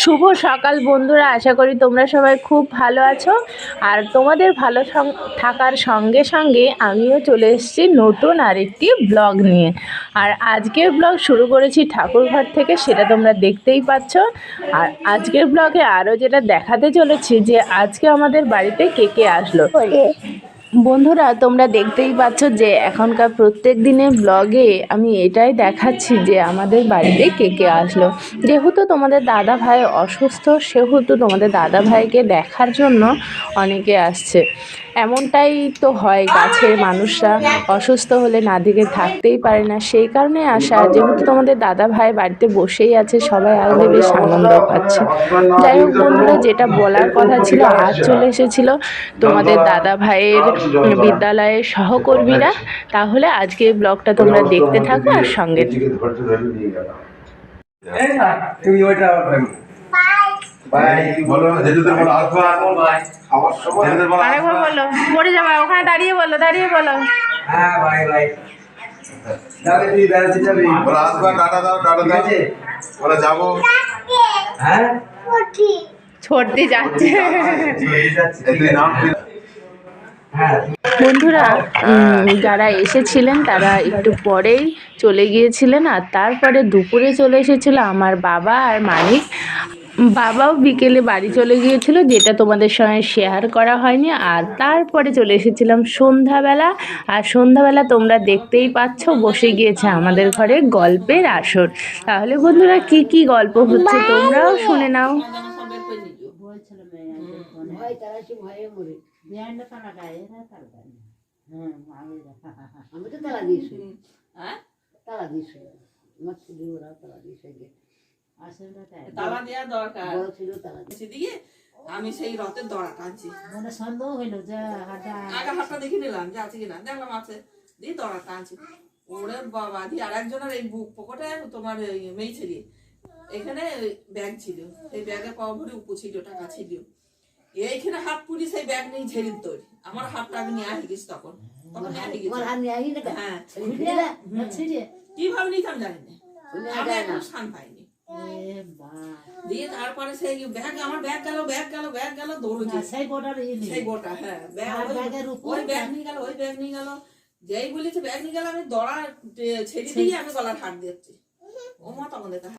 শুভ সকাল বন্ধুরা, আশা করি তোমরা সবাই খুব ভালো আছো। আর তোমাদের ভালো থাকার সঙ্গে সঙ্গে আমিও চলে এসেছি নতুন আরেকটি ব্লগ নিয়ে। আর আজকের ব্লগ শুরু করেছি ঠাকুরঘর থেকে, সেটা তোমরা দেখতেই পাচ্ছ। আর আজকের ব্লগে আরও যেটা দেখাতে চলেছি যে আজকে আমাদের বাড়িতে কে কে আসলো। বন্ধুরা, তোমরা দেখতেই পাচ্ছ যে এখনকার প্রত্যেক দিনের ব্লগে আমি এটাই দেখাচ্ছি যে আমাদের বাড়িতে কে কে আসলো। যেহেতু তোমাদের দাদা ভাই অসুস্থ, সেহেতু তোমাদের দাদা ভাইকে দেখার জন্য অনেকে আসছে। এমনটাই তো হয়, কাছের মানুষরা অসুস্থ হলে না দিকে থাকতেই পারে না, সেই কারণে আসা। যেহেতু তোমাদের দাদা ভাই বাড়িতে বসেই আছে, সবাই আসলে বেশ আনন্দ পাচ্ছে। যাই হোক বন্ধুরা, যেটা বলার কথা ছিল, আজ চলে এসেছিল তোমাদের দাদা ভাইয়ের বিদ্যালয়ের সহকর্মীরা। তাহলে আজকে ব্লগটা তোমরা দেখতে থাকো আর সঙ্গে আরেকবার বলো, পড়ে যাবে ওখানে, দাঁড়িয়ে বলো, দাঁড়িয়ে বলো। হ্যাঁ ভাই ভাই যাবো। হ্যাঁ ছড়তে যাচ্ছে। বন্ধুরা, যারা এসেছিলেন তারা একটু পরেই চলে গিয়েছিলেন। আর তারপরে দুপুরে চলে এসেছিল আমার বাবা আর মানিক। বাবাও বিকেলে বাড়ি চলে গিয়েছিল, যেটা তোমাদের সঙ্গে শেয়ার করা হয়নি। আর তারপরে চলে এসেছিলাম সন্ধ্যাবেলা। আর সন্ধ্যাবেলা তোমরা দেখতেই পাচ্ছ বসে গিয়েছে আমাদের ঘরে গল্পের আসর। তাহলে বন্ধুরা, কি কি গল্প হচ্ছে তোমরাও শুনে নাও। তালা দেওয়া দরকার দিয়ে আমি সেই রথের দড়া টানছি, মানে সন্দেহ হইলো যে আগে হাতটা দেখে নিলাম যে আছে কিনা, দেখলাম আছে, দিয়ে দড়া টানছি। ওরে বাবা, দিয়ে আর একজনের এই বুক পকেটে তোমার মেয়ে ছেড়ে এখানে ব্যাগ ছিল, সেই ব্যাগে পাওয়া ভরে উপু ছিল, টাকা ছিল। এইখানে হাত পুরি সেই ব্যাগ নেই ঝেড়ির তৈরি, আমার হাতটা আমি নিয়ে আসি গেছি তখন কিভাবে নিতাম জানি না, আমি এখন শান পাইনি। দিয়ে তারপরে সেই ব্যাগ, আমার ব্যাগ গেল, ব্যাগ গেল, ব্যাগ গেল, দৌড়েছে সেই গোটা। হ্যাঁ, ওই ব্যাগ নিয়ে গেল, ওই ব্যাগ নিয়ে গেল। যেই বলেছে ব্যাগ নিয়ে গেল, আমি দড়া ছেড়ে দিয়ে আমি গলার হাত দিচ্ছি। ও মা তখন দেখা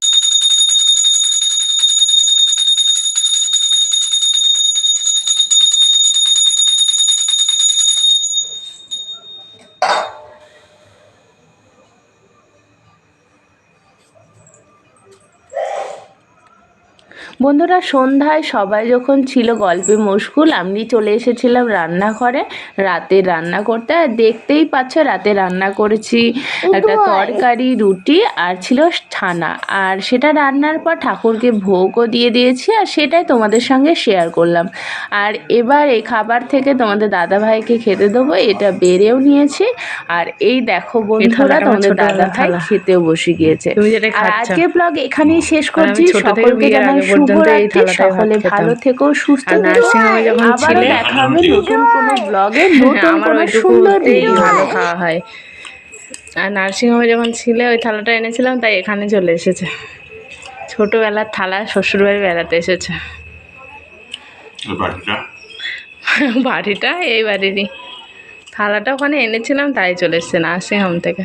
বন্ধুরা, সন্ধ্যায় সবাই যখন ছিল গল্পে মশগুল, আমি চলে এসেছিলাম রান্নাঘরে রাতে রান্না করতে। আর দেখতেই পাচ্ছ রাতে রান্না করেছি একটা তরকারি, রুটি আর ছিল ছানা। আর সেটা রান্নার পর ঠাকুরকে ভোগও দিয়ে দিয়েছি, আর সেটাই তোমাদের সঙ্গে শেয়ার করলাম। আর এবার এই খাবার থেকে তোমাদের দাদাভাইকে খেতে দেবো, এটা বেড়েও নিয়েছি। আর এই দেখো বন্ধুরা, তোমাদের দাদা ভাই খেতেও বসে গিয়েছে। আর আজকের ব্লগ এখানেই শেষ করছি। সকলকে জানাই শুভরাত্রি, সকলে ভালো থেকো, সুস্থ থেকো। আবারও দেখা হবে নতুন কোনো ব্লগে, নতুন কোনো সুন্দর ভিডিও। ভালো খাওয়া হয়। আর নার্সিংহোমে যখন ছিলে ওই থালাটা এনেছিলাম, তাই এখানে চলে এসেছে। ছোটবেলার থালা, শ্বশুরবাড়ি বেড়াতে এসেছে। বাড়িটা এই বাড়িরই, থালাটা ওখানে এনেছিলাম, তাই চলে এসেছে নার্সিংহোম থেকে।